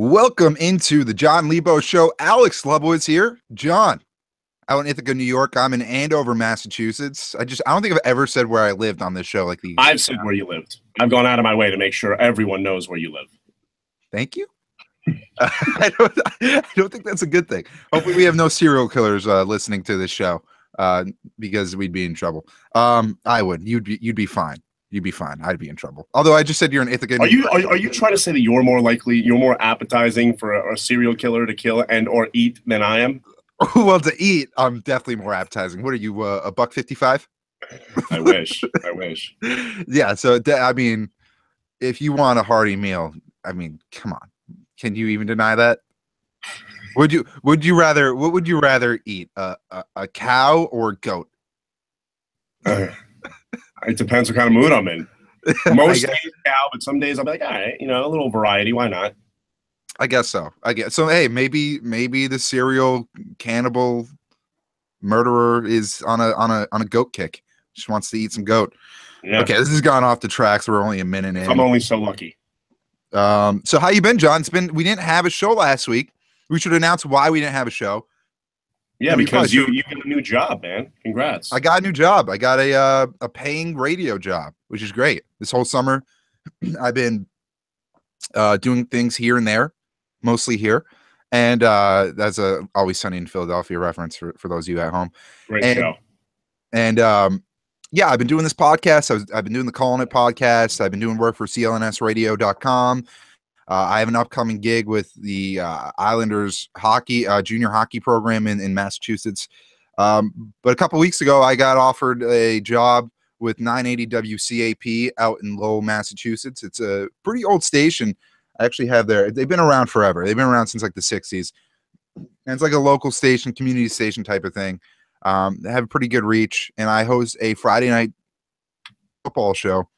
Welcome into the Jon and Lebo show. Alex Lebo is here. John, out in Ithaca, New York. I'm in Andover, Massachusetts. I don't think I've ever said where I lived on this show like these. I've said where you lived. I've gone out of my way to make sure everyone knows where you live. Thank you. I don't think that's a good thing. Hopefully we have no serial killers listening to this show because we'd be in trouble. I would. You'd be fine. You'd be fine. I'd be in trouble. Although I just said you're in Ithaca. Are you trying to say that you're more appetizing for a serial killer to kill and or eat than I am? Well, to eat, I'm definitely more appetizing. What are you, $1.55? I wish. I wish. Yeah. So I mean, if you want a hearty meal, I mean, come on. Can you even deny that? What would you rather eat? A cow or a goat? It depends what kind of mood I'm in. Most days cow, but some days I'll be like, all right, a little variety. Why not? I guess so. So. Hey, maybe the serial cannibal murderer is on a goat kick. Just wants to eat some goat. Yeah. Okay, this has gone off the tracks. We're only a minute in. I'm only so lucky. So how you been, John? We didn't have a show last week. We should announce why we didn't have a show. Yeah, because you got a new job, man. Congrats. I got a new job. I got a paying radio job, which is great. This whole summer, I've been doing things here and there, mostly here. And that's a Always Sunny in Philadelphia reference for those of you at home. Great show. And yeah, I've been doing this podcast. I've been doing the Calling It podcast. I've been doing work for clnsradio.com. I have an upcoming gig with the Islanders hockey junior hockey program in Massachusetts. But a couple weeks ago, I got offered a job with 980 WCAP out in Lowell, Massachusetts. It's a pretty old station. I actually have they've been around forever. They've been around since like the 60s. And it's like a local station, community station type of thing. They have a pretty good reach. And I host a Friday night football show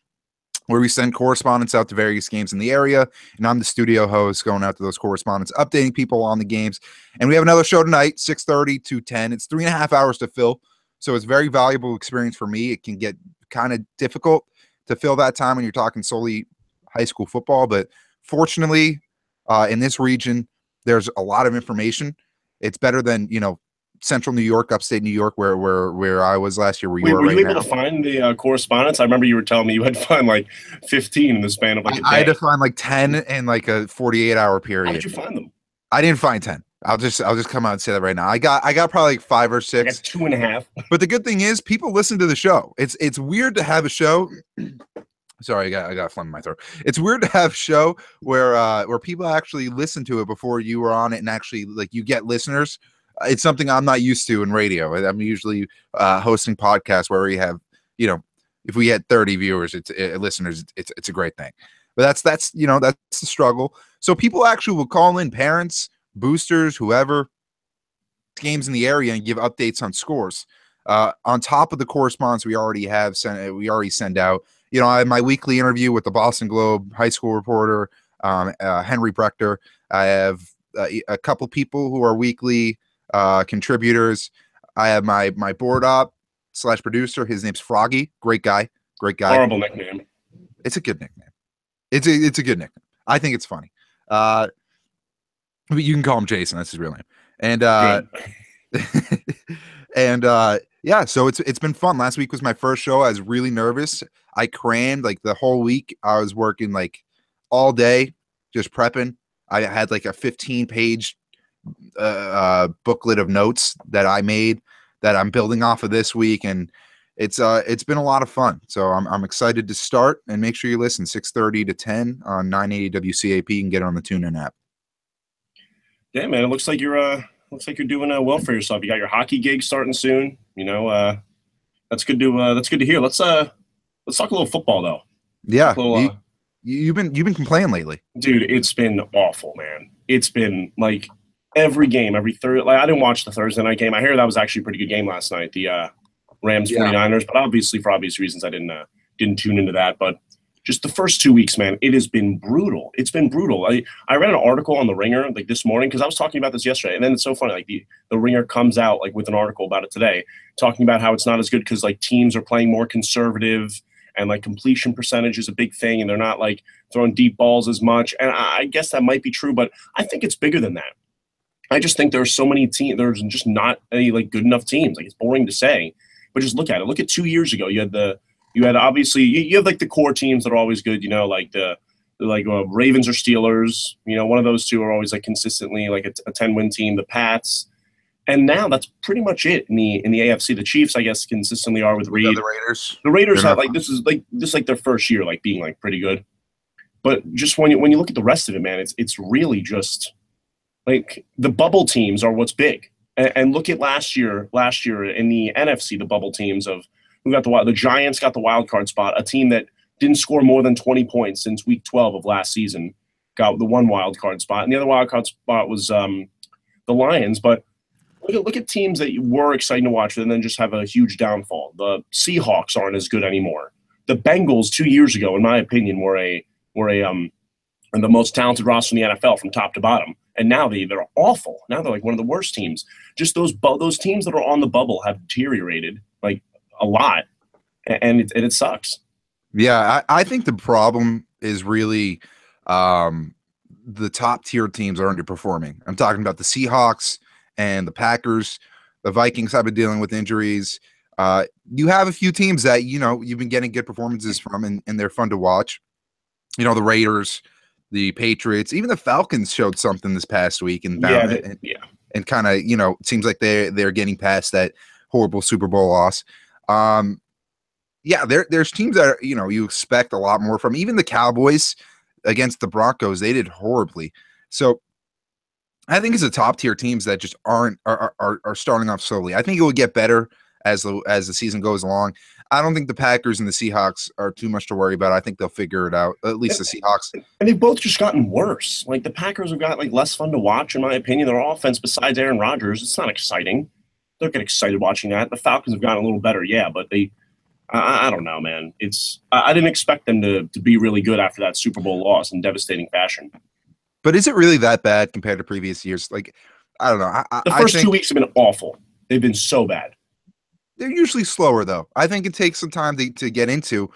where we send correspondents out to various games in the area, and I'm the studio host going out to those correspondents, updating people on the games. And we have another show tonight, 6:30 to 10. It's 3.5 hours to fill, so it's a very valuable experience for me. It can get kind of difficult to fill that time when you're talking solely high school football, but fortunately, in this region, there's a lot of information. It's better than, Central New York, upstate New York, where I was last year. Were you able to find the correspondence? I remember you were telling me you had to find like 15 in the span of like a day. I had to find like 10 in like a 48-hour period. How did you find them? I didn't find 10. I'll just come out and say that right now. I got probably like 5 or 6. I got 2.5. But the good thing is people listen to the show. It's weird to have a show. Sorry, I got phlegm in my throat. It's weird to have a show where people actually listen to it before you were on it, and actually like you get listeners. It's something I'm not used to in radio. I'm usually hosting podcasts where we have, if we had 30 viewers, listeners, it's a great thing. But that's the struggle. So people actually will call in, parents, boosters, whoever, games in the area, and give updates on scores. On top of the correspondence we already send out. I have my weekly interview with the Boston Globe high school reporter, Henry Brechter. I have a couple people who are weekly contributors. I have my board op / producer. His name's Froggy. Great guy. Horrible nickname. It's a good nickname. It's a good nickname. I think it's funny. You can call him Jason. That's his real name. And yeah, so it's been fun. Last week was my first show. I was really nervous. I crammed like the whole week. I was working like all day, just prepping. I had like a 15-page booklet of notes that I made that I'm building off of this week, and it's been a lot of fun. So I'm excited to start, and make sure you listen 6:30 to 10 on 980 WCAP and get on the TuneIn app. Yeah, man, it looks like you're doing well for yourself. You got your hockey gig starting soon. That's good to hear. Let's talk a little football though. Yeah, you've been complaining lately, dude. It's been awful, man. It's been like every game, every third. Like I didn't watch the Thursday night game. I hear that was actually a pretty good game last night. The Rams 49ers, but obviously for obvious reasons I didn't tune into that. But just the first 2 weeks, man, it has been brutal. It's been brutal. I read an article on The Ringer like this morning because I was talking about this yesterday, and then it's so funny. Like the Ringer comes out like with an article about it today, talking about how it's not as good because like teams are playing more conservative and like completion percentage is a big thing, and they're not like throwing deep balls as much. And I guess that might be true, but I think it's bigger than that. I just think there are so many teams. There's just not any like good enough teams. Like, it's boring to say, but just look at it. Look at 2 years ago. You had obviously you have like the core teams that are always good. Like the Ravens or Steelers. One of those two are always like consistently like a 10-win team. The Pats. And now that's pretty much it in the AFC. The Chiefs, I guess, consistently are with Reed. The Raiders. The Raiders have like this is like their first year like being like pretty good. But just when you look at the rest of it, man, it's really just like the bubble teams are what's big. And look at last year in the NFC, the bubble teams of who got the Giants got the wild card spot, a team that didn't score more than 20 points since week 12 of last season, got the one wild card spot, and the other wild card spot was the Lions, but. Look at teams that were exciting to watch and then just have a huge downfall. The Seahawks aren't as good anymore. The Bengals 2 years ago, in my opinion, were the most talented roster in the NFL from top to bottom. And now they're awful. Now they're like one of the worst teams. Just those teams that are on the bubble have deteriorated like a lot, and it sucks. Yeah, I think the problem is really the top tier teams are underperforming. I'm talking about the Seahawks and the Packers. The Vikings have been dealing with injuries. You have a few teams that you've been getting good performances from, and they're fun to watch. The Raiders, the Patriots, even the Falcons showed something this past week, and and kind of it seems like they're getting past that horrible Super Bowl loss. There's teams that you expect a lot more from. Even the Cowboys against the Broncos, they did horribly. So I think it's the top tier teams that just are starting off slowly. I think it will get better as the season goes along. I don't think the Packers and the Seahawks are too much to worry about. I think they'll figure it out. At least the Seahawks. And they've both just gotten worse. Like the Packers have got like less fun to watch, in my opinion. Their offense, besides Aaron Rodgers, it's not exciting. Don't get excited watching that. The Falcons have gotten a little better, yeah, but I don't know, man. I didn't expect them to be really good after that Super Bowl loss in devastating fashion. But is it really that bad compared to previous years? Like, I don't know. The first 2 weeks have been awful. They've been so bad. They're usually slower, though. I think it takes some time to get into.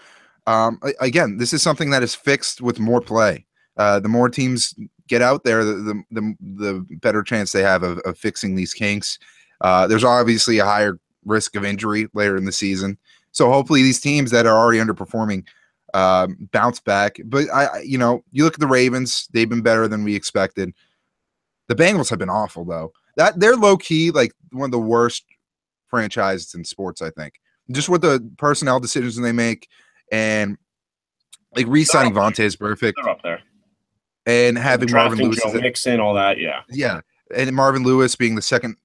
Again, this is something that is fixed with more play. The more teams get out there, the better chance they have of fixing these kinks. There's obviously a higher risk of injury later in the season. So hopefully these teams that are already underperforming bounce back. But you look at the Ravens, they've been better than we expected. The Bengals have been awful, though. They're low key like one of the worst franchises in sports, I think. Just with the personnel decisions they make, and like re-signing Vontae is perfect. They're up there. And having Marvin Lewis, Joe Mixon, all that, yeah, and Marvin Lewis being the second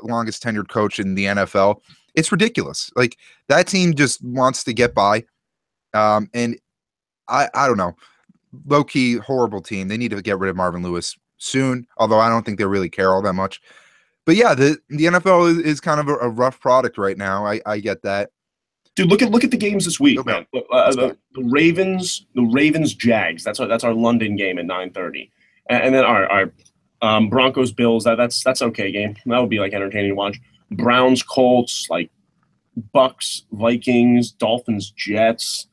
longest tenured coach in the NFL, it's ridiculous. Like that team just wants to get by. And I don't know, low key horrible team. They need to get rid of Marvin Lewis soon. Although I don't think they really care all that much. But yeah, the NFL is kind of a rough product right now. I get that. Dude, look at the games this week, man. The Ravens Jags. That's our London game at 9:30, and then our Broncos Bills. That's okay game. That would be like entertaining to watch. Browns Colts, like Bucks Vikings, Dolphins Jets,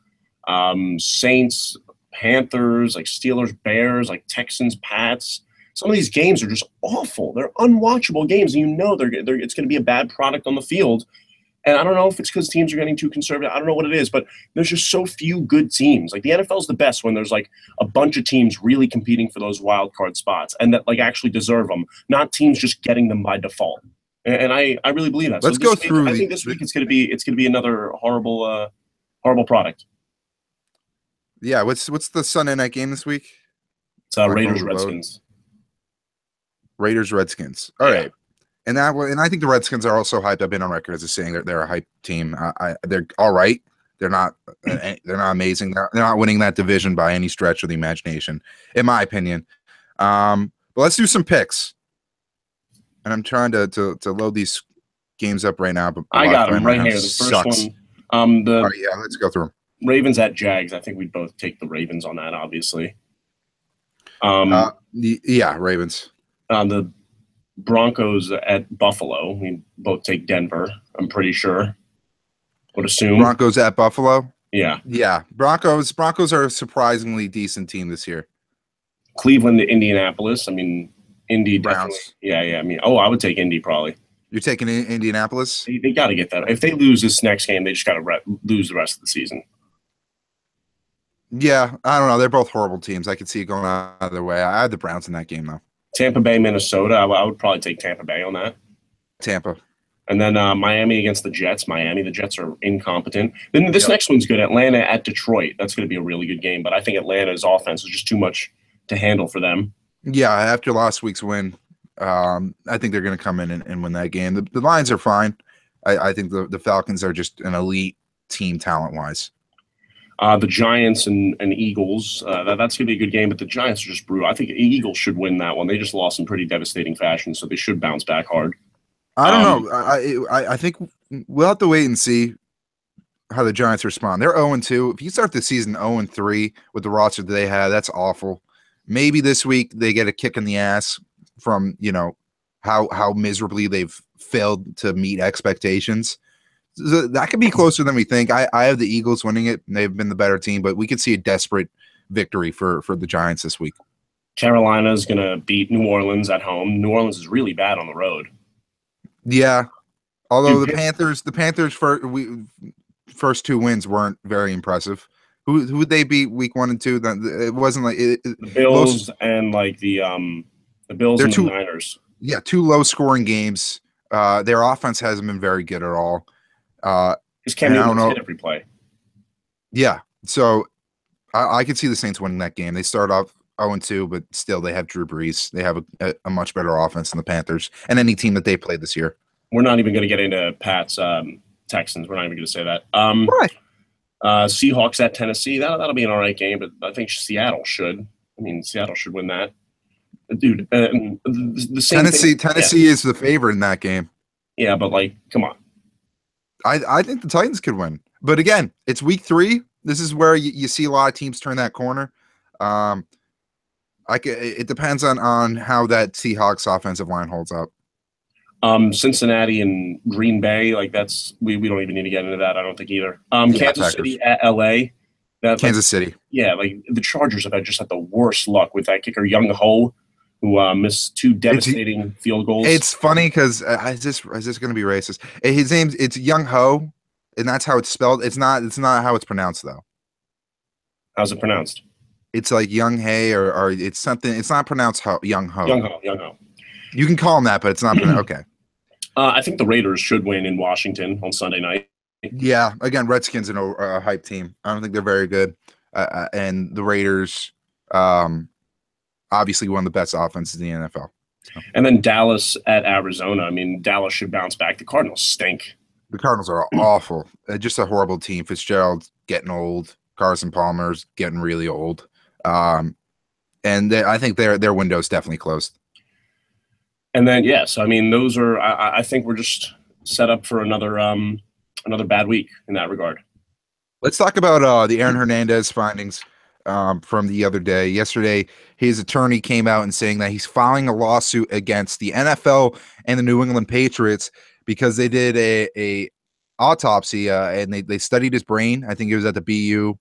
Saints Panthers, like Steelers Bears, like Texans Pats. Some of these games are just awful. They're unwatchable games, and it's going to be a bad product on the field. And I don't know if it's because teams are getting too conservative. I don't know what it is, but there's just so few good teams. Like the NFL is the best when there's like a bunch of teams really competing for those wild card spots and that like actually deserve them, not teams just getting them by default. And I really believe that. Let's go through. I think this week it's going to be another horrible product. Yeah, what's the Sunday night game this week? It's Raiders Redskins. Raiders Redskins. All right. And I think the Redskins are also hyped. I've been on record as saying that they're a hype team. They're all right. They're not amazing. They're not winning that division by any stretch of the imagination, in my opinion. But let's do some picks. And I'm trying to load these games up right now. But I got them right here. The first one. All right, yeah, let's go through them. Ravens at Jags. I think we'd both take the Ravens on that, obviously. Yeah, Ravens. The Broncos at Buffalo. We both take Denver, I'm pretty sure. Would assume. Broncos at Buffalo? Yeah. Yeah, Broncos are a surprisingly decent team this year. Cleveland to Indianapolis. I mean, Indy definitely. Browns. Yeah, yeah. I mean, oh, I would take Indy probably. You're taking Indianapolis? They got to get that. If they lose this next game, they just got to lose the rest of the season. Yeah, I don't know. They're both horrible teams. I could see it going either way. I had the Browns in that game though. Tampa Bay, Minnesota. I would probably take Tampa Bay on that. Tampa. And then Miami against the Jets. Miami, the Jets are incompetent. Then this next one's good. Atlanta at Detroit. That's going to be a really good game. But I think Atlanta's offense is just too much to handle for them. Yeah, after last week's win, I think they're going to come in and win that game. The Lions are fine. I think the Falcons are just an elite team talent-wise. The Giants and Eagles, that's going to be a good game, but the Giants are just brutal. I think the Eagles should win that one. They just lost in pretty devastating fashion, so they should bounce back hard. I don't know. I think we'll have to wait and see how the Giants respond. They're 0-2. If you start the season 0-3 with the roster that they have, that's awful. Maybe this week they get a kick in the ass from, how miserably they've failed to meet expectations. So that could be closer than we think. I have the Eagles winning it. They've been the better team, but we could see a desperate victory for the Giants this week. Carolina is going to beat New Orleans at home. New Orleans is really bad on the road. Yeah, although the Panthers' first two wins weren't very impressive. Who would they beat week 1 and 2? It wasn't like the Bills and like the Bills and the Niners. Yeah, 2 low-scoring games. Their offense hasn't been very good at all. Just Cam Newton's hit every play. Yeah, so I could see the Saints winning that game. They start off 0-2, but still they have Drew Brees. They have a much better offense than the Panthers and any team that they played this year. We're not even going to get into Pat's Texans. We're not even going to say that. Right. Seahawks at Tennessee. That'll be an all right game, but I think Seattle should. Seattle should win that. Dude, the same Tennessee is the favorite in that game. Yeah, but come on. I think the Titans could win. But again, it's week 3. This is where you see a lot of teams turn that corner. It depends on how that Seahawks offensive line holds up. Cincinnati and Green Bay, that's we don't even need to get into that. I don't think either. Kansas City at LA. Kansas City. Yeah, the Chargers have just had the worst luck with that kicker Young Ho, who missed 2 devastating field goals. It's funny because is this going to be racist? His it's Young Ho, and that's how it's spelled. It's not how it's pronounced though. How's it pronounced? It's like Young Hay or it's something. It's not pronounced Young Ho. Young Ho. You can call him that, but it's not okay. I think the Raiders should win in Washington on Sunday night. Yeah, again, Redskins are a hype team. I don't think they're very good, and the Raiders, obviously one of the best offenses in the NFL. So. And then Dallas at Arizona. Dallas should bounce back. The Cardinals stink. The Cardinals are awful. Just a horrible team. Fitzgerald's getting old. Carson Palmer's getting really old. And I think their window's definitely closed. And then those are. I think we're just set up for another bad week in that regard. Let's talk about the Aaron Hernandez findings from the other day. Yesterday, his attorney came out and saying that he's filing a lawsuit against the NFL and the New England Patriots because they did a autopsy and they studied his brain. I think it was at the BU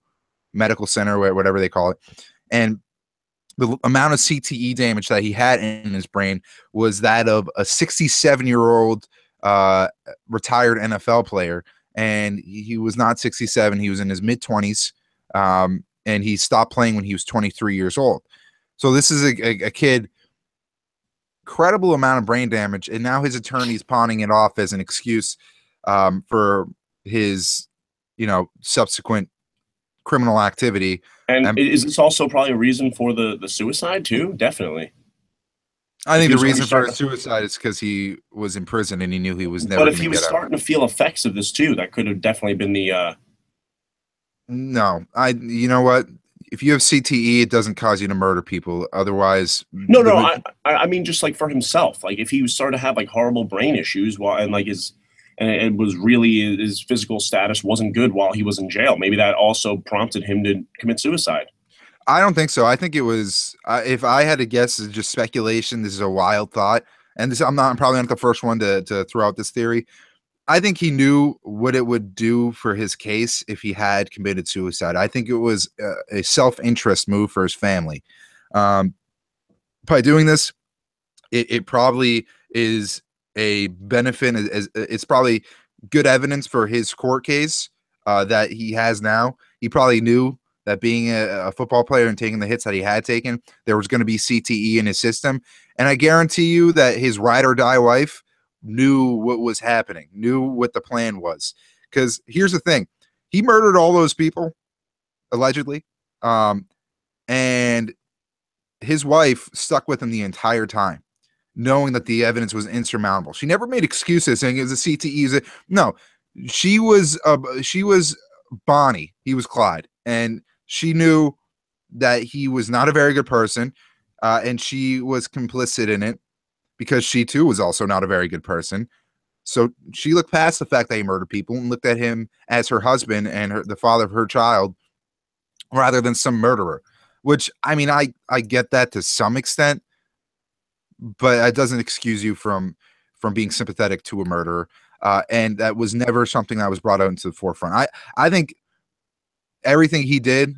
Medical Center, whatever they call it, and the amount of CTE damage that he had in his brain was that of a 67-year-old retired NFL player. And he was not 67. He was in his mid-20s, and he stopped playing when he was 23 years old. So this is a kid, incredible amount of brain damage, and now his attorney's pawning it off as an excuse for his, subsequent criminal activity. And is this also probably a reason for the suicide too? Definitely. I think the reason for his suicide is because he was in prison and he knew he was never going to get out. But if he was starting to feel effects of this too, that could have definitely been the. No, you know what? If you have CTE, it doesn't cause you to murder people. Otherwise, no. I mean, just for himself. If he was starting to have horrible brain issues and was really his physical status wasn't good while he was in jail. Maybe that also prompted him to commit suicide. I don't think so. I think it was, if I had to guess, it's just speculation. This is a wild thought. And I'm probably not the first one to throw out this theory. I think he knew what it would do for his case if he had committed suicide. I think it was a self-interest move for his family. Um, by doing this, it probably is a benefit. It's probably good evidence for his court case that he has now. He probably knew that being a football player and taking the hits that he had taken, there was going to be CTE in his system. And I guarantee you that his ride or die wife knew what was happening, knew what the plan was. Because here's the thing, he murdered all those people, allegedly. And his wife stuck with him the entire time, knowing that the evidence was insurmountable. She never made excuses saying it was a CTE. No, she was Bonnie. He was Clyde, and she knew that he was not a very good person, and she was complicit in it because she too was also not a very good person. So she looked past the fact that he murdered people and looked at him as her husband and the father of her child, rather than some murderer. Which, I mean, I get that to some extent, but it doesn't excuse you from being sympathetic to a murderer. And that was never something that was brought out into the forefront. I think everything he did,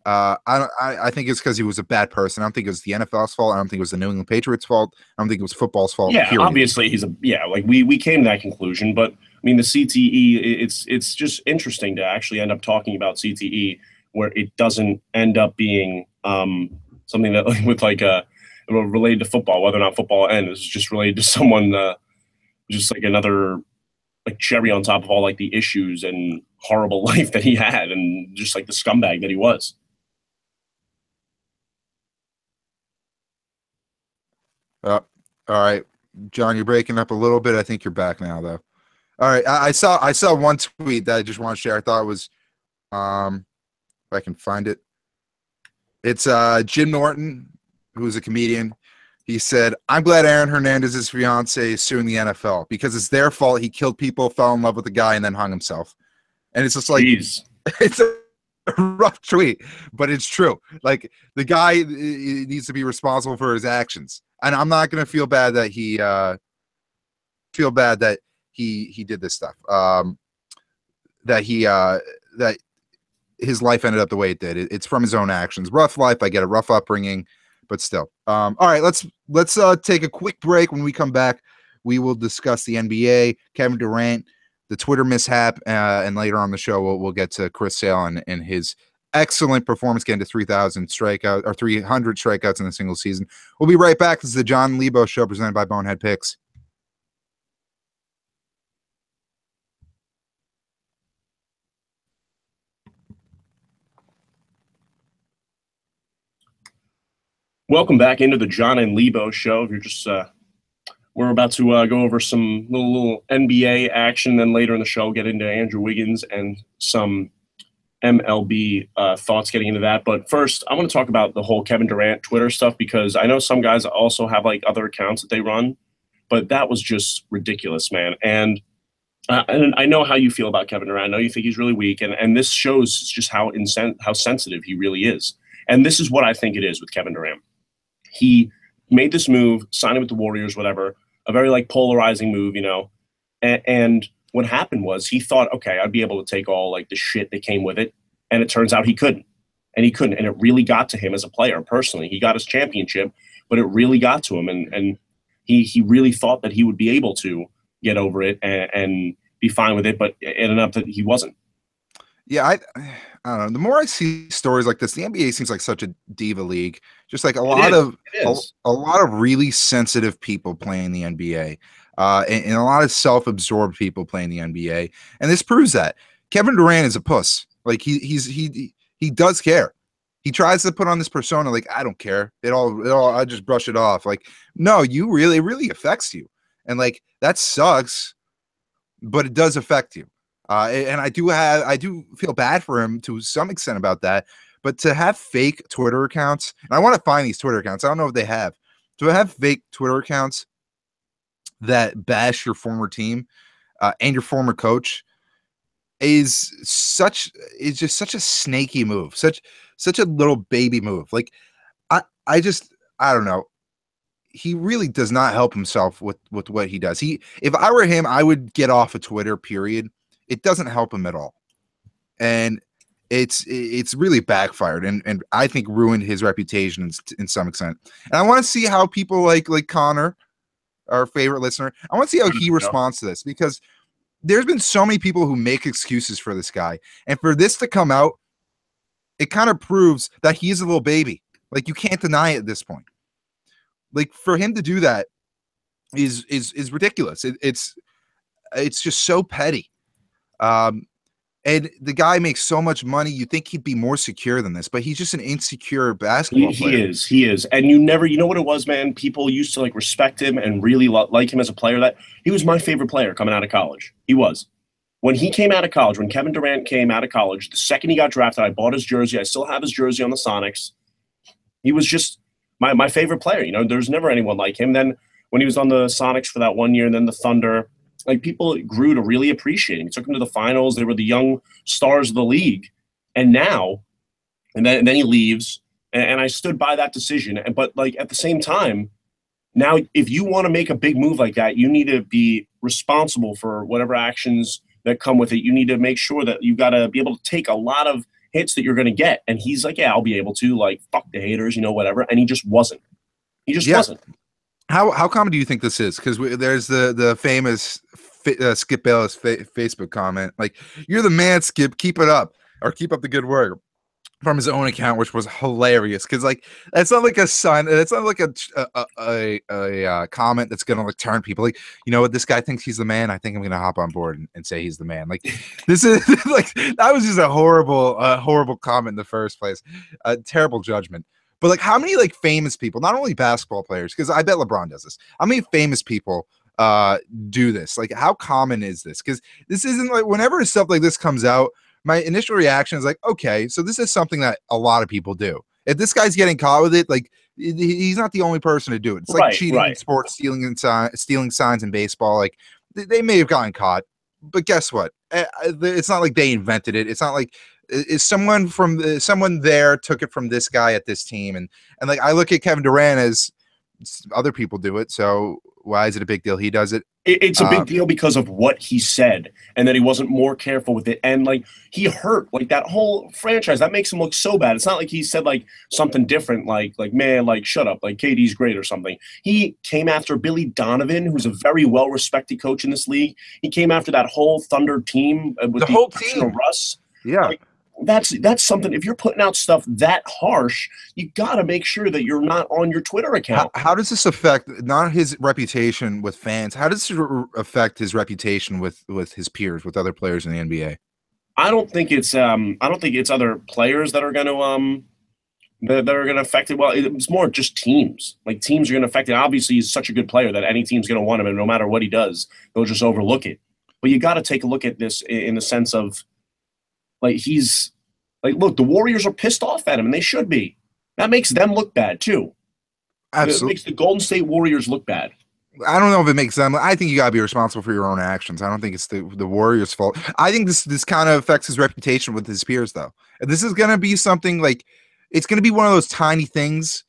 I think it's because he was a bad person. I don't think it was the NFL's fault. I don't think it was the New England Patriots' fault. I don't think it was football's fault. Yeah, period. obviously like we came to that conclusion, but I mean the CTE, it's just interesting to actually end up talking about CTE where it doesn't end up being something that with like related to football, whether or not football ends, is just related to someone just like another like cherry on top of all like the issues and horrible life that he had and just like the scumbag that he was. All right, John, you're breaking up a little bit. I think you're back now, though. All right, I saw one tweet that I just want to share. I thought it was, if I can find it, it's Jim Norton, who's a comedian. He said, "I'm glad Aaron Hernandez's fiance is suing the NFL because it's their fault. He killed people, fell in love with the guy, and then hung himself." And it's just like, Jeez. It's a rough tweet, but it's true. Like the guy needs to be responsible for his actions, and I'm not gonna feel bad that he did this stuff. That his life ended up the way it did. It's from his own actions. Rough life. I get a rough upbringing, but still. All right, let's take a quick break. When we come back, we will discuss the NBA, Kevin Durant, the Twitter mishap, and later on the show, we'll get to Chris Sale and his excellent performance, getting to 3,000 strikeouts or 300 strikeouts in a single season. We'll be right back. This is the Jon and Lebo Show presented by Bonehead Picks. Welcome back into the Jon and Lebo Show. If you're just we're about to go over some little NBA action, then later in the show get into Andrew Wiggins and some MLB thoughts getting into that. But first, I want to talk about the whole Kevin Durant Twitter stuff because I know some guys also have like other accounts that they run, but that was just ridiculous, man. And I know how you feel about Kevin Durant. I know you think he's really weak, and this shows just how sensitive he really is. And this is what I think it is with Kevin Durant. He made this move, signing with the Warriors, whatever, a very like polarizing move, you know. And what happened was he thought, okay, I'd be able to take all like the shit that came with it. And it turns out he couldn't. And he couldn't. And it really got to him as a player personally. He got his championship, but it really got to him. And he really thought that he would be able to get over it and be fine with it, but it ended up that he wasn't. Yeah, I don't know. The more I see stories like this, the NBA seems like such a diva league. Just like a lot of really sensitive people playing the NBA, and a lot of self-absorbed people playing the NBA, and this proves that Kevin Durant is a puss. Like he does care. He tries to put on this persona like I don't care. It all I just brush it off. Like no, it really affects you, and like that sucks, but it does affect you. And I do feel bad for him to some extent about that. But to have fake Twitter accounts, and I want to find these Twitter accounts. I don't know if they have. To have fake Twitter accounts that bash your former team and your former coach is just such a snaky move, such a little baby move. Like I don't know. he really does not help himself with what he does. If I were him, I would get off of Twitter, period. It doesn't help him at all. And it's really backfired and I think ruined his reputation in some extent. And I want to see how people like Connor, our favorite listener, I want to see how he responds to this, because there's been so many people who make excuses for this guy. And for this to come out, it kind of proves that he is a little baby. Like, you can't deny it at this point. Like, for him to do that is ridiculous. It's just so petty. And the guy makes so much money. You think he'd be more secure than this, but he's just an insecure basketball player. He is. And you know what it was, man? People used to like respect him and really like him as a player. That he was my favorite player coming out of college. He was. When he came out of college, when Kevin Durant came out of college, the second he got drafted, I bought his jersey. I still have his jersey on the Sonics. He was just my favorite player. You know, there's never anyone like him. Then when he was on the Sonics for that 1 year, and then the Thunder, like, people grew to really appreciate him. He took him to the finals. They were the young stars of the league. And now, and then he leaves, and I stood by that decision. But, like, at the same time, now if you want to make a big move like that, you need to be responsible for whatever actions that come with it. You need to make sure that you got to be able to take a lot of hits that you're going to get. And he's like, yeah, I'll be able to, like, fuck the haters, you know, whatever. And he just wasn't. He just wasn't. How common do you think this is? Because there's the famous Skip Bayless Facebook comment, like, "You're the man, Skip. Keep it up, or keep up the good work," from his own account, which was hilarious. Because, like, that's not like a sign. It's not like a comment that's gonna, like, turn people. Like, you know what, this guy thinks he's the man. I think I'm gonna hop on board and say he's the man. Like, this is like, that was just a horrible comment in the first place. Terrible judgment. But, like, how many, like, famous people, not only basketball players, because I bet LeBron does this, how many famous people do this? Like, how common is this? Because this isn't, like, whenever stuff like this comes out, my initial reaction is like, okay, so this is something that a lot of people do. If this guy's getting caught with it, like, he's not the only person to do it. It's like cheating in sports, stealing signs in baseball. Like, they may have gotten caught, but guess what? It's not like they invented it. It's not like is someone there took it from this guy at this team. And like, I look at Kevin Durant as other people do it. So why is it a big deal? He does it. It's a big deal because of what he said, and that he wasn't more careful with it. And, like, he hurt, like, that whole franchise. That makes him look so bad. It's not like he said, like, something different, like, man, like, shut up, like, KD's great or something. He came after Billy Donovan, who's a very well-respected coach in this league. He came after that whole Thunder team with the whole team of Russ. Yeah. Like, that's something. If you're putting out stuff that harsh, you got to make sure that you're not on your Twitter account. How does this affect not his reputation with fans? How does it affect his reputation with his peers, with other players in the NBA? I don't think it's other players that are going to affect it. Well, it's more just teams. Like, teams are going to affect it. Obviously, he's such a good player that any team's going to want him, and no matter what he does, they'll just overlook it. But you got to take a look at this in the sense of, like, he's like, look, the Warriors are pissed off at him, and they should be. That makes them look bad too. Absolutely. It makes the Golden State Warriors look bad. I don't know if it makes them. I think you gotta be responsible for your own actions. I don't think it's the Warriors' fault. I think this kind of affects his reputation with his peers, though. And this is gonna be something, like, it's gonna be one of those tiny things.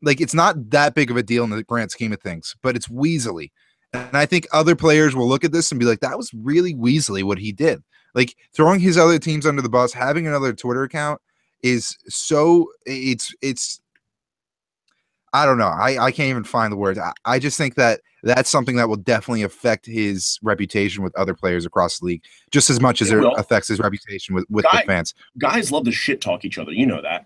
Like, it's not that big of a deal in the grand scheme of things, but it's weaselly. And I think other players will look at this and be like, that was really weaselly what he did. Like, throwing his other teams under the bus, having another Twitter account is so it's I don't know. I can't even find the words. I just think that that's something that will definitely affect his reputation with other players across the league, just as much as it affects his reputation with the fans. Guys love to shit talk each other. You know that.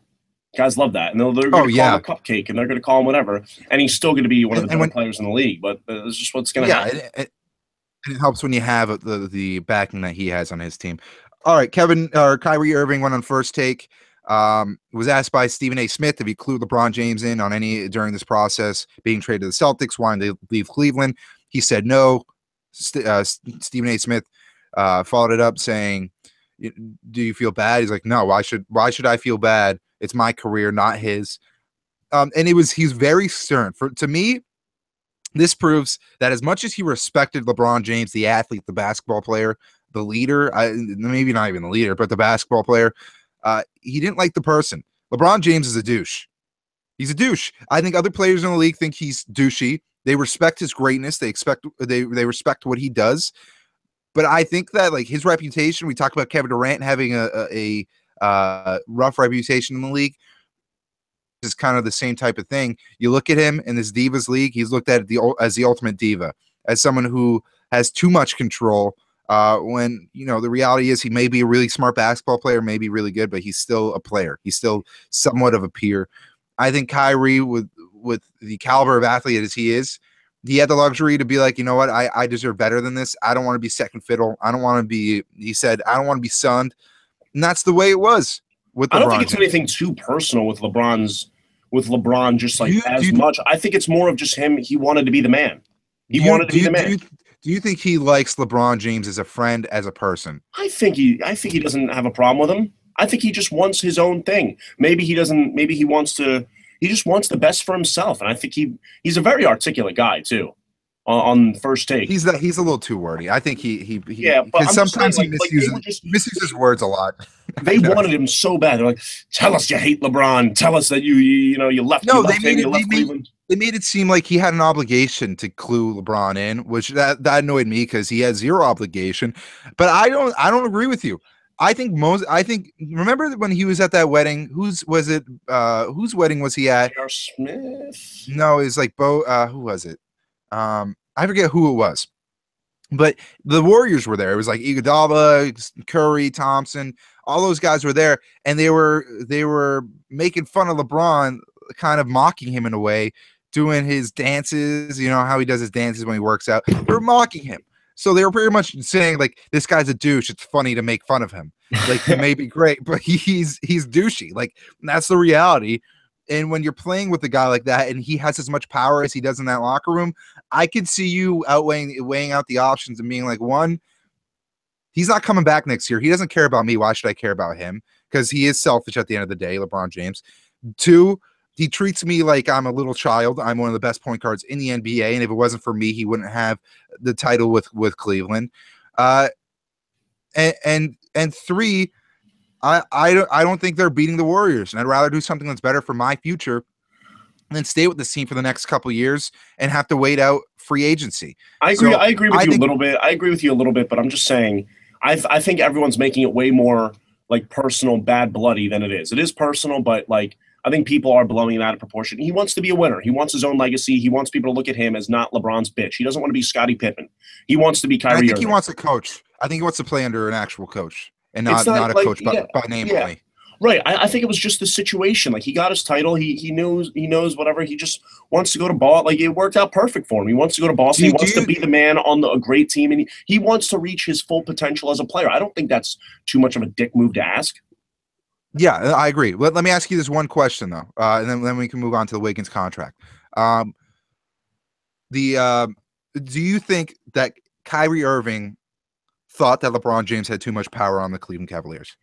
Guys love that. And they're going to call him a cupcake, and they're going to call him whatever. And he's still going to be one of the better players in the league. But it's just what's going to happen. It helps when you have the backing that he has on his team. All right, Kyrie Irving went on First Take. Was asked by Stephen A. Smith if he clued LeBron James in on any during this process being traded to the Celtics, wanting to leave Cleveland. He said no. Stephen A. Smith followed it up saying, "Do you feel bad?" He's like, "No. Why should I feel bad? It's my career, not his." And he's very stern. To me, this proves that as much as he respected LeBron James, the athlete, the basketball player, the leader, maybe not even the leader, but the basketball player, he didn't like the person. LeBron James is a douche. He's a douche. I think other players in the league think he's douchey. They respect his greatness. They respect what he does. But I think that like his reputation, we talked about Kevin Durant having a rough reputation in the league, is kind of the same type of thing. You look at him in this Divas League, he's looked at as the ultimate diva, as someone who has too much control. When the reality is he may be a really smart basketball player, may be really good, but he's still a player. He's still somewhat of a peer. I think Kyrie, with the caliber of athlete as he is, he had the luxury to be like, you know what, I deserve better than this. I don't want to be second fiddle. I don't want to be, he said, I don't want to be sunned. And that's the way it was with LeBron. I don't think it's anything too personal with LeBron just like much. I think it's more of just him. He wanted to be the man. He wanted to be the man. Do you think he likes LeBron James as a friend, as a person? I think he doesn't have a problem with him. I think he just wants his own thing. Maybe he doesn't. Maybe he just wants the best for himself. And I think he's a very articulate guy too. On First Take, he's a little too wordy. I think he but sometimes saying, he misuses words a lot. They wanted him so bad. They're like, "Tell us you hate LeBron. Tell us that you left." No, they made it seem like he had an obligation to clue LeBron in, which that annoyed me because he had zero obligation. But I don't agree with you. I think remember when he was at that wedding? Whose wedding was he at? J.R. Smith. No, it was like who was it? I forget who it was, but the Warriors were there. It was like Iguodala, Curry, Thompson, all those guys were there, and they were making fun of LeBron, kind of mocking him in a way, doing his dances. You know how he does his dances when he works out. They were mocking him, so they were pretty much saying like, "This guy's a douche. It's funny to make fun of him. Like he may be great, but he's douchey. Like that's the reality." And when you're playing with a guy like that and he has as much power as he does in that locker room, I could see you weighing out the options and being like, one, he's not coming back next year. He doesn't care about me. Why should I care about him? Because he is selfish at the end of the day, LeBron James. Two, he treats me like I'm a little child. I'm one of the best point guards in the NBA. And if it wasn't for me, he wouldn't have the title with Cleveland. And three, I don't think they're beating the Warriors, and I'd rather do something that's better for my future than stay with this team for the next couple of years and have to wait out free agency. I agree with you a little bit. I agree with you a little bit, but I'm just saying I think everyone's making it way more like personal, bad bloody than it is. It is personal, but like I think people are blowing it out of proportion. He wants to be a winner. He wants his own legacy. He wants people to look at him as not LeBron's bitch. He doesn't want to be Scottie Pippen. He wants to be Kyrie Irving. He wants a coach. I think he wants to play under an actual coach. And not a coach by name only. Right. I think it was just the situation. Like he got his title. He knows whatever. He just wants to go to Boston. Like it worked out perfect for him. He wants to go to Boston. He wants to be the man on a great team, and he wants to reach his full potential as a player. I don't think that's too much of a dick move to ask. Yeah, I agree. Let me ask you this one question though, and then we can move on to the Wiggins contract. Do you think that Kyrie Irving thought that LeBron James had too much power on the Cleveland Cavaliers?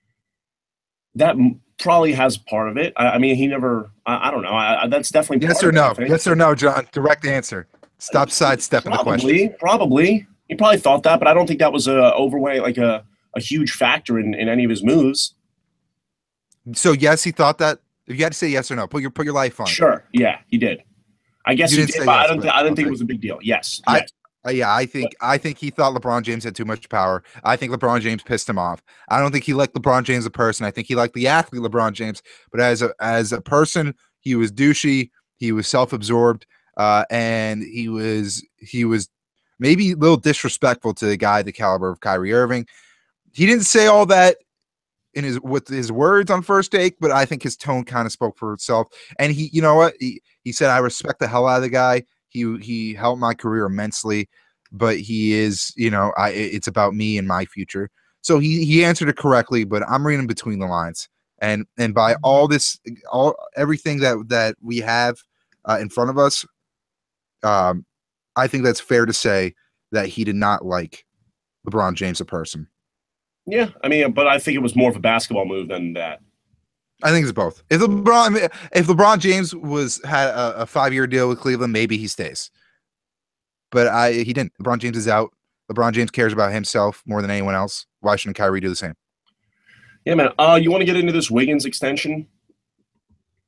That probably has part of it. I mean, he never. I don't know. That's definitely yes or no. Yes or no, John. Direct answer. Stop sidestepping the question. Probably. He probably thought that, but I don't think that was a overweight, like a huge factor in any of his moves. So yes, he thought that. If you had to say yes or no, put your life on. Sure. Yeah, he did. I guess he did, but yes, I don't think it was a big deal. Yes. I think he thought LeBron James had too much power. I think LeBron James pissed him off. I don't think he liked LeBron James as a person. I think he liked the athlete LeBron James, but as a person, he was douchey. He was self-absorbed, and he was maybe a little disrespectful to the guy the caliber of Kyrie Irving. He didn't say all that with his words on First Take, but I think his tone kind of spoke for itself. And he, you know what, he said, I respect the hell out of the guy. He helped my career immensely, but he is, it's about me and my future. So he answered it correctly, but I'm reading between the lines. And by everything that we have in front of us, I think that's fair to say that he did not like LeBron James, a person. Yeah, I mean, but I think it was more of a basketball move than that. I think it's both. If LeBron James had a 5-year deal with Cleveland, maybe he stays. But he didn't. LeBron James is out. LeBron James cares about himself more than anyone else. Why shouldn't Kyrie do the same? Yeah, man. You want to get into this Wiggins extension?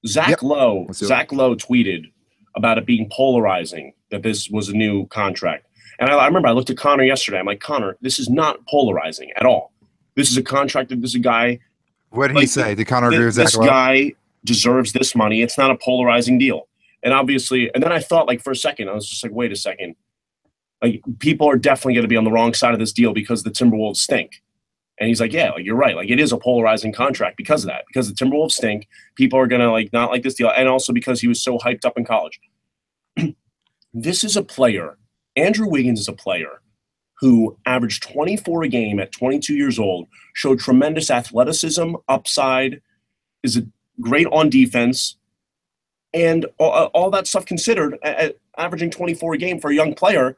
Zach Lowe tweeted about it being polarizing, that this was a new contract. And I remember I looked at Connor yesterday. I'm like, Connor, this is not polarizing at all. This is a contract that this is a guy. What did he say? Did Connor agree with Zach Lowe? This guy deserves this money. It's not a polarizing deal. And obviously, and then I thought, like, for a second, I was just like, wait a second. Like, people are definitely going to be on the wrong side of this deal because the Timberwolves stink. And he's like, yeah, like, you're right. Like, it is a polarizing contract because of that. Because the Timberwolves stink, people are going to, like, not like this deal. And also because he was so hyped up in college. This is a player. Andrew Wiggins is a player who averaged 24 a game at 22 years old, showed tremendous athleticism, upside, is great on defense, and all that stuff considered, averaging 24 a game for a young player.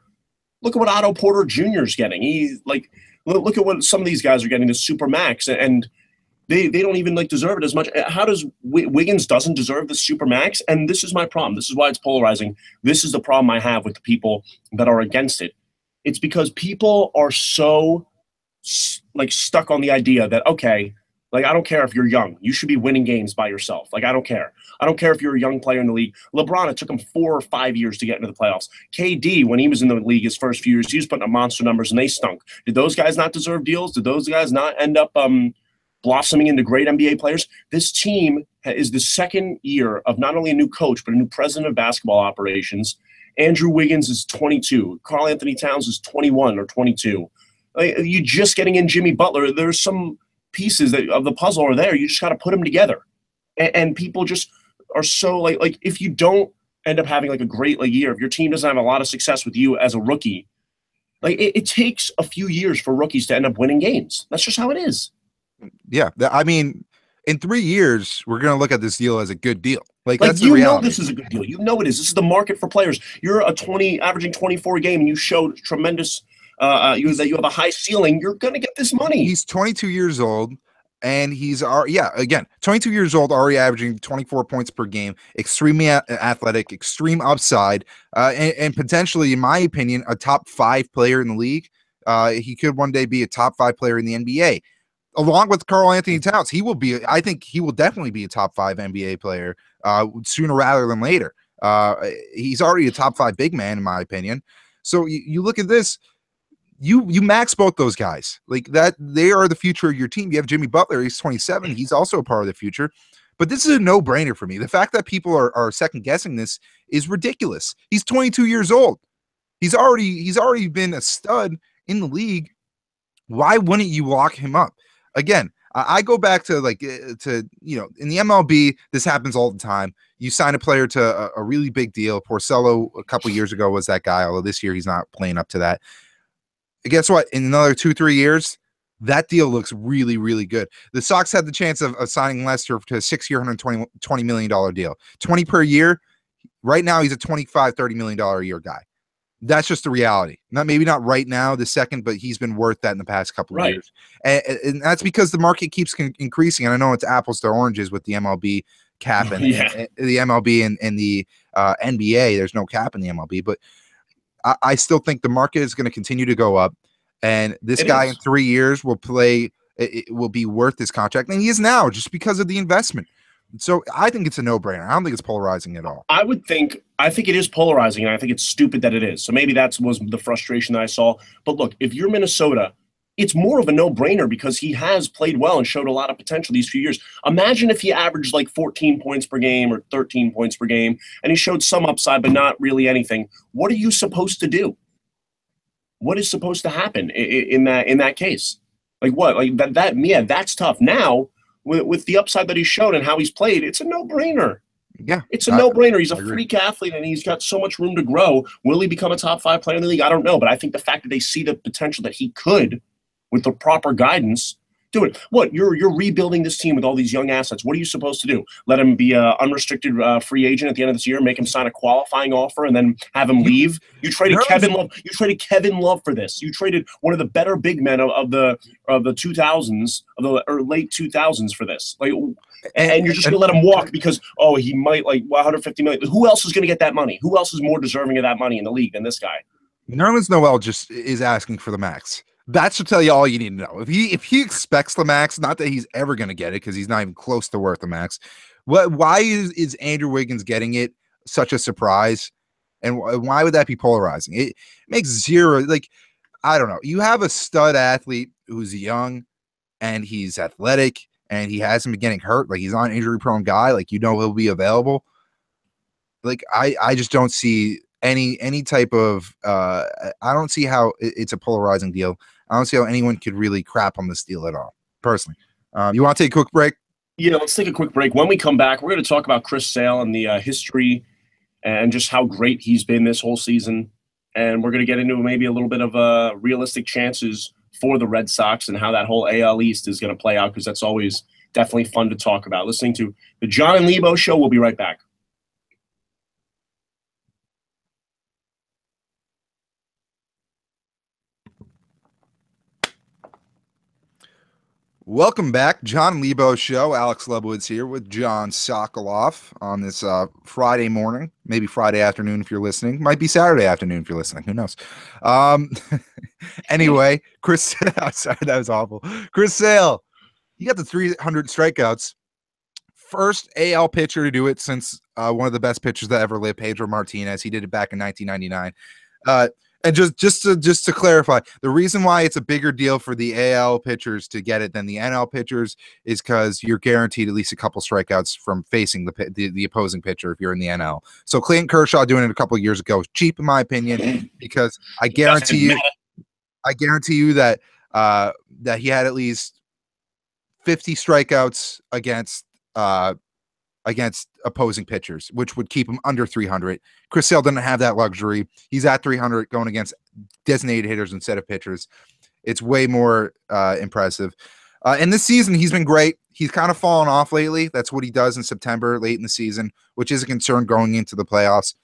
Look at what Otto Porter Jr. is getting. Look at what some of these guys are getting, the super max, and they don't even like deserve it as much. How does Wiggins doesn't deserve the super max? And this is my problem. This is why it's polarizing. This is the problem I have with the people that are against it. It's because people are so like stuck on the idea that, okay, like, I don't care if you're young. You should be winning games by yourself. Like, I don't care. I don't care if you're a young player in the league. LeBron, it took him 4 or 5 years to get into the playoffs. KD, when he was in the league his first few years, he was putting up monster numbers, and they stunk. Did those guys not deserve deals? Did those guys not end up blossoming into great NBA players? This team is the second year of not only a new coach, but a new president of basketball operations. Andrew Wiggins is 22. Karl Anthony Towns is 21 or 22. Like, you're just getting in Jimmy Butler. There's some pieces of the puzzle are there. You just got to put them together. And people just are so like if you don't end up having like a great year, if your team doesn't have a lot of success with you as a rookie, like it takes a few years for rookies to end up winning games. That's just how it is. Yeah. I mean, in 3 years, we're going to look at this deal as a good deal. Like that's the reality. You know this is a good deal. You know it is. This is the market for players. You're averaging 24 a game, and you showed tremendous that you have a high ceiling. You're going to get this money. He's 22 years old, and he's 22 years old, already averaging 24 points per game, extremely athletic, extreme upside, and potentially, in my opinion, a top 5 player in the league. He could one day be a top 5 player in the NBA. Along with Karl Anthony Towns, I think he will definitely be a top 5 NBA player sooner rather than later. He's already a top 5 big man, in my opinion. So you look at this, you max both those guys like that. They are the future of your team. You have Jimmy Butler. He's 27. He's also a part of the future. But this is a no-brainer for me. The fact that people are second-guessing this is ridiculous. He's 22 years old. He's already been a stud in the league. Why wouldn't you lock him up? Again, I go back to in the MLB, this happens all the time. You sign a player to a really big deal. Porcello a couple years ago was that guy, although this year he's not playing up to that. And guess what? In another 2-3 years, that deal looks really, really good. The Sox had the chance of signing Lester to a 6-year, $120 million deal. 20 per year. Right now, he's a $25, $30 million a year guy. That's just the reality. Maybe not right now, the second, but he's been worth that in the past couple of years. And that's because the market keeps increasing. And I know it's apples to oranges with the MLB cap and the MLB and the NBA. There's no cap in the MLB, but I still think the market is going to continue to go up. And this guy in 3 years will be worth this contract. And he is now just because of the investment. So I think it's a no-brainer. I don't think it's polarizing at all. I think it is polarizing, and I think it's stupid that it is. So maybe that was the frustration that I saw. But look, if you're Minnesota, it's more of a no-brainer because he has played well and showed a lot of potential these few years. Imagine if he averaged like 14 points per game or 13 points per game, and he showed some upside but not really anything. What are you supposed to do? What is supposed to happen in that case? Like what? Like that? Yeah, that's tough. Now, with the upside that he's shown and how he's played, it's a no-brainer. Yeah, it's a no-brainer. He's a freak athlete, and he's got so much room to grow. Will he become a top 5 player in the league? I don't know, but I think the fact that they see the potential that he could, with the proper guidance, do it. What? You're rebuilding this team with all these young assets. What are you supposed to do? Let him be an unrestricted free agent at the end of this year, make him sign a qualifying offer, and then have him leave? You traded Kevin Love. You traded Kevin Love for this. You traded one of the better big men of the 2000s, or late 2000s for this. Like, and you're just going to let him walk because he might like $150 million. Who else is going to get that money? Who else is more deserving of that money in the league than this guy? Nerlens Noel just is asking for the max. That should tell you all you need to know. If he expects the max, not that he's ever going to get it because he's not even close to worth the max. Why is Andrew Wiggins getting it such a surprise? And why would that be polarizing? It makes zero, like, I don't know. You have a stud athlete who's young and he's athletic and he hasn't been getting hurt. Like, he's not an injury prone guy. Like, he'll be available. Like, I just don't see any type of I don't see how it's a polarizing deal. I don't see how anyone could really crap on this deal at all, personally. You want to take a quick break? Yeah, let's take a quick break. When we come back, we're going to talk about Chris Sale and the history and just how great he's been this whole season. And we're going to get into maybe a little bit of realistic chances for the Red Sox and how that whole AL East is going to play out, because that's always definitely fun to talk about. Listening to the Jon and Lebo Show. We'll be right back. Welcome back, Jon and Lebo Show. Alex Lebowitz here with John Sokoloff on this Friday morning, maybe Friday afternoon if you're listening. Might be Saturday afternoon if you're listening. Who knows? Anyway, Chris, sorry, that was awful. Chris Sale, he got the 300 strikeouts. First AL pitcher to do it since one of the best pitchers that ever lived, Pedro Martinez. He did it back in 1999. And just to clarify, the reason why it's a bigger deal for the AL pitchers to get it than the NL pitchers is because you're guaranteed at least a couple strikeouts from facing the opposing pitcher if you're in the NL. So Clayton Kershaw doing it a couple of years ago was cheap in my opinion, because I guarantee you that that he had at least 50 strikeouts against opposing pitchers, which would keep him under 300. Chris Sale doesn't have that luxury. He's at 300 going against designated hitters instead of pitchers. It's way more impressive. And this season, he's been great. He's kind of fallen off lately. That's what he does in September, late in the season, which is a concern going into the playoffs.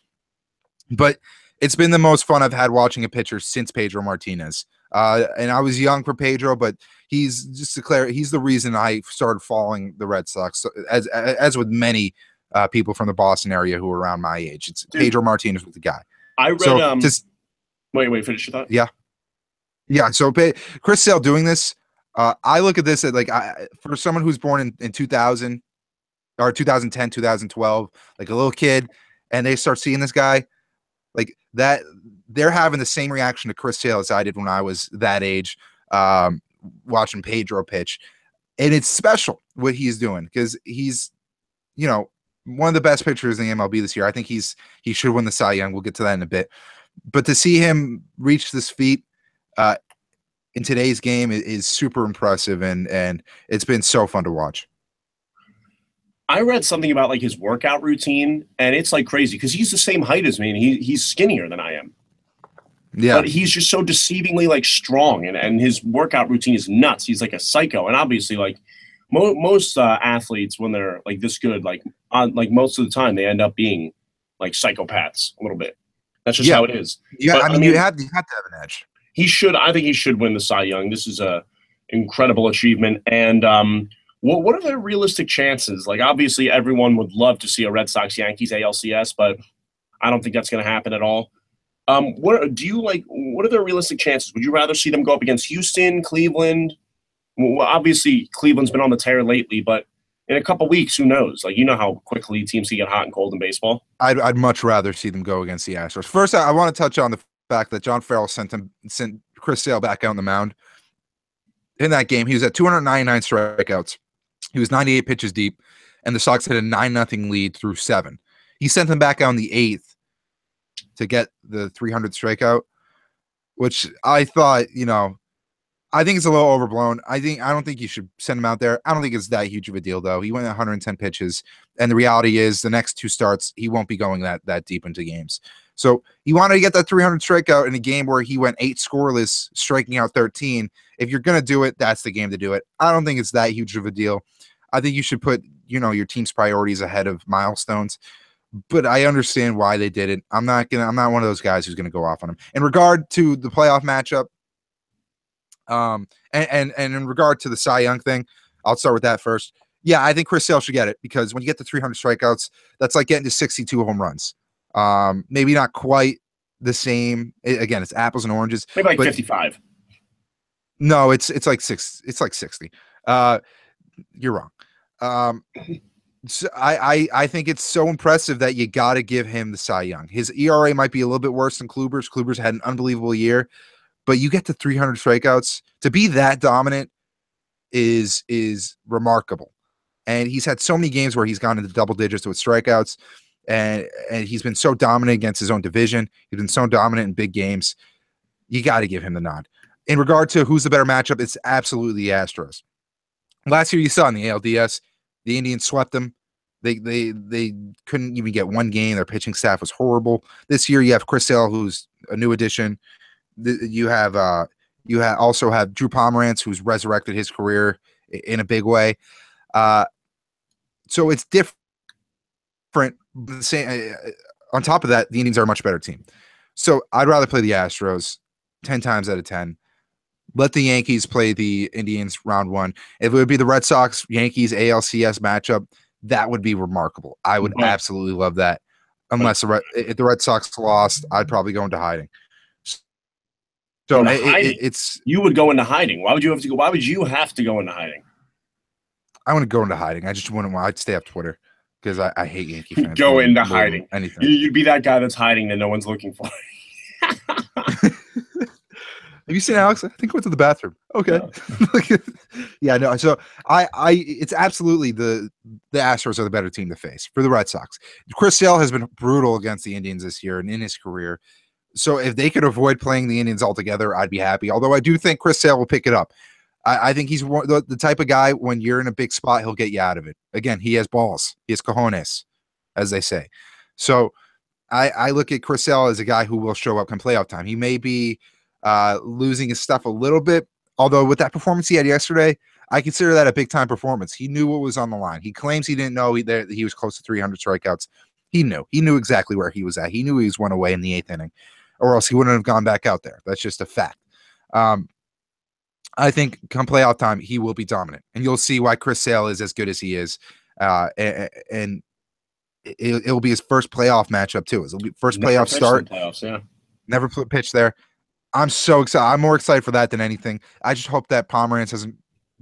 But it's been the most fun I've had watching a pitcher since Pedro Martinez. And I was young for Pedro, but he's the reason I started following the Red Sox, as with many people from the Boston area who are around my age. It's Pedro Martinez was the guy. I read. Wait, finish your thought. Yeah. So Chris Sale doing this, I look at this at for someone who's born in 2000 or 2010, 2012, like a little kid, and they start seeing this guy like that. They're having the same reaction to Chris Sale as I did when I was that age, watching Pedro pitch. And it's special what he's doing, because he's, one of the best pitchers in the MLB this year. I think he should win the Cy Young. We'll get to that in a bit. But to see him reach this feat in today's game is super impressive, and it's been so fun to watch. I read something about like his workout routine, and it's like crazy because he's the same height as me, and he's skinnier than I am. Yeah, but he's just so deceivingly like strong, and his workout routine is nuts. He's like a psycho, and obviously like most athletes, when they're like this good, like most of the time they end up being like psychopaths a little bit. That's just how it is. Yeah, but, I mean, you have to have an edge. I think he should win the Cy Young. This is a incredible achievement, and what are the realistic chances? Like, obviously, everyone would love to see a Red Sox Yankees ALCS, but I don't think that's going to happen at all. What are the realistic chances? Would you rather see them go up against Houston, Cleveland? Well, obviously, Cleveland's been on the tear lately, but in a couple weeks, who knows? Like, you know how quickly teams can get hot and cold in baseball. I'd much rather see them go against the Astros. First, I want to touch on the fact that John Farrell sent Chris Sale back out on the mound. In that game, he was at 299 strikeouts. He was 98 pitches deep, and the Sox had a 9-0 lead through 7. He sent him back out in the 8th to get the 300 strikeout, which I thought, I think it's a little overblown. I don't think you should send him out there. I don't think it's that huge of a deal, though. He went 110 pitches, and the reality is the next 2 starts, he won't be going that deep into games. So you wanted to get that 300 strikeout in a game where he went 8 scoreless, striking out 13. If you're going to do it, that's the game to do it. I don't think it's that huge of a deal. I think you should put, your team's priorities ahead of milestones. But I understand why they did it. I'm not one of those guys who's going to go off on him. In regard to the playoff matchup, and in regard to the Cy Young thing, I'll start with that first. Yeah, I think Chris Sale should get it, because when you get to 300 strikeouts, that's like getting to 62 home runs. Maybe not quite the same. Again, it's apples and oranges. Maybe like 55. No, it's like 60. You're wrong. So I think it's so impressive that you got to give him the Cy Young. His ERA might be a little bit worse than Kluber's. Kluber's had an unbelievable year, but you get to 300 strikeouts to be that dominant is remarkable. And he's had so many games where he's gone into double digits with strikeouts, and he's been so dominant against his own division. He's been so dominant in big games. You got to give him the nod. In regard to who's the better matchup, it's absolutely the Astros. Last year, you saw in the ALDS, the Indians swept them. They couldn't even get one game. Their pitching staff was horrible. This year, you have Chris Sale, who's a new addition. You also have Drew Pomerantz, who's resurrected his career in a big way. So it's different. On top of that, the Indians are a much better team. So I'd rather play the Astros 10 times out of 10. Let the Yankees play the Indians round one. If it would be the Red Sox Yankees ALCS matchup, that would be remarkable. I would absolutely love that. Unless if the Red Sox lost, I'd probably go into hiding. So it's you would go into hiding. Why would you have to go? Why would you have to go into hiding? I want to go into hiding. I just wouldn't want. I'd stay off Twitter because I hate Yankee fans. Go into hiding. Anything. You'd be that guy that's hiding that no one's looking for. Have you seen Alex? I think I went to the bathroom. Okay. Yeah, no. So it's absolutely the Astros are the better team to face for the Red Sox. Chris Sale has been brutal against the Indians this year and in his career. So if they could avoid playing the Indians altogether, I'd be happy. Although I do think Chris Sale will pick it up. I think he's the type of guy, when you're in a big spot, he'll get you out of it. Again, he has balls. He has cojones, as they say. So I look at Chris Sale as a guy who will show up in playoff time. He may be losing his stuff a little bit, although with that performance he had yesterday, I consider that a big-time performance. He knew what was on the line. He claims he didn't know that he was close to 300 strikeouts. He knew exactly where he was at. He knew he was one away in the 8th inning, or else he wouldn't have gone back out there. That's just a fact. I think come playoff time, he will be dominant, and you'll see why Chris Sale is as good as he is. And it'll be his first playoff matchup too. It'll be first playoff start. Playoffs, yeah. Never pitched there. I'm so excited. I'm more excited for that than anything. I just hope that Pomerantz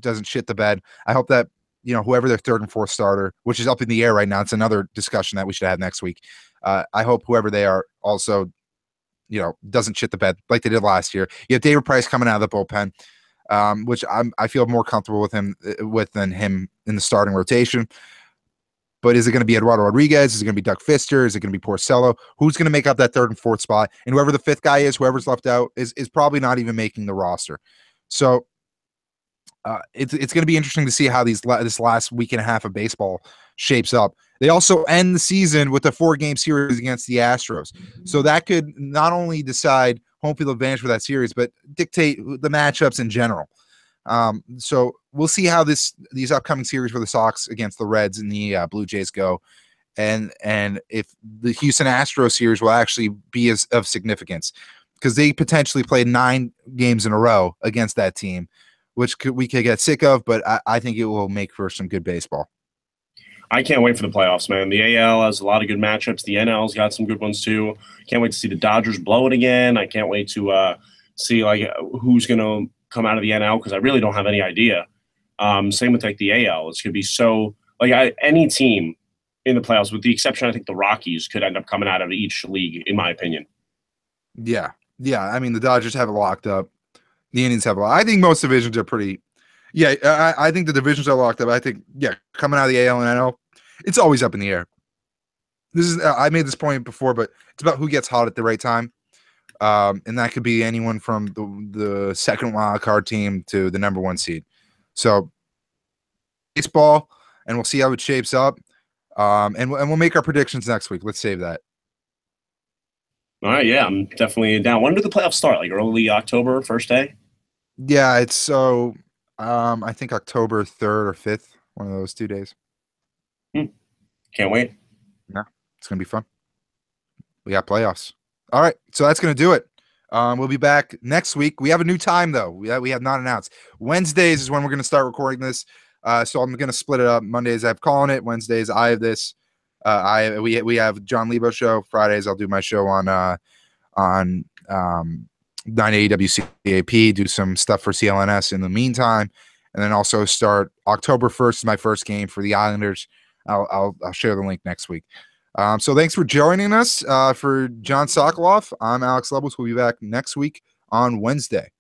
doesn't shit the bed. I hope that whoever their third and fourth starter, which is up in the air right now, it's another discussion that we should have next week. I hope whoever they are also, doesn't shit the bed like they did last year. You have David Price coming out of the bullpen, which I feel more comfortable with than him in the starting rotation. But is it going to be Eduardo Rodriguez? Is it going to be Doug Fister? Is it going to be Porcello? Who's going to make up that third and fourth spot? And whoever the fifth guy is, whoever's left out, is probably not even making the roster. So it's going to be interesting to see how this last week and a half of baseball shapes up. They also end the season with a 4-game series against the Astros. So that could not only decide home field advantage for that series, but dictate the matchups in general. So we'll see how these upcoming series for the Sox against the Reds and the Blue Jays go, and if the Houston Astros series will actually be of significance, because they potentially played 9 games in a row against that team, which we could get sick of, but I think it will make for some good baseball. I can't wait for the playoffs, man. The AL has a lot of good matchups. The NL's got some good ones too. Can't wait to see the Dodgers blow it again. I can't wait to see who's going to come out of the NL, because I really don't have any idea. Same with the AL. It's going to be so any team in the playoffs, with the exception, I think the Rockies could end up coming out of each league, in my opinion. Yeah. I mean, the Dodgers have it locked up. The Indians have it locked. I think most divisions are pretty. Yeah, I think the divisions are locked up. I think coming out of the AL and NL, it's always up in the air. I made this point before, but it's about who gets hot at the right time. And that could be anyone from the second wild card team to the number 1 seed. So baseball, and we'll see how it shapes up. And we'll make our predictions next week. Let's save that. All right, yeah, I'm definitely down. When do the playoffs start? Like early October, first day? Yeah, it's so I think October 3rd or 5th, one of those 2 days. Can't wait. Yeah, it's gonna be fun. We got playoffs. All right, so that's going to do it. We'll be back next week. We have a new time, though. We have not announced. Wednesdays is when we're going to start recording this. So I'm going to split it up. Mondays I have Calling It. Wednesdays I have this. We have Jon and Lebo show. Fridays I'll do my show on 980 WCAP. Do some stuff for CLNS in the meantime, and then also start October 1st is my first game for the Islanders. I'll share the link next week. So thanks for joining us. For John Sokoloff, I'm Alex Lebo. We'll be back next week on Wednesday.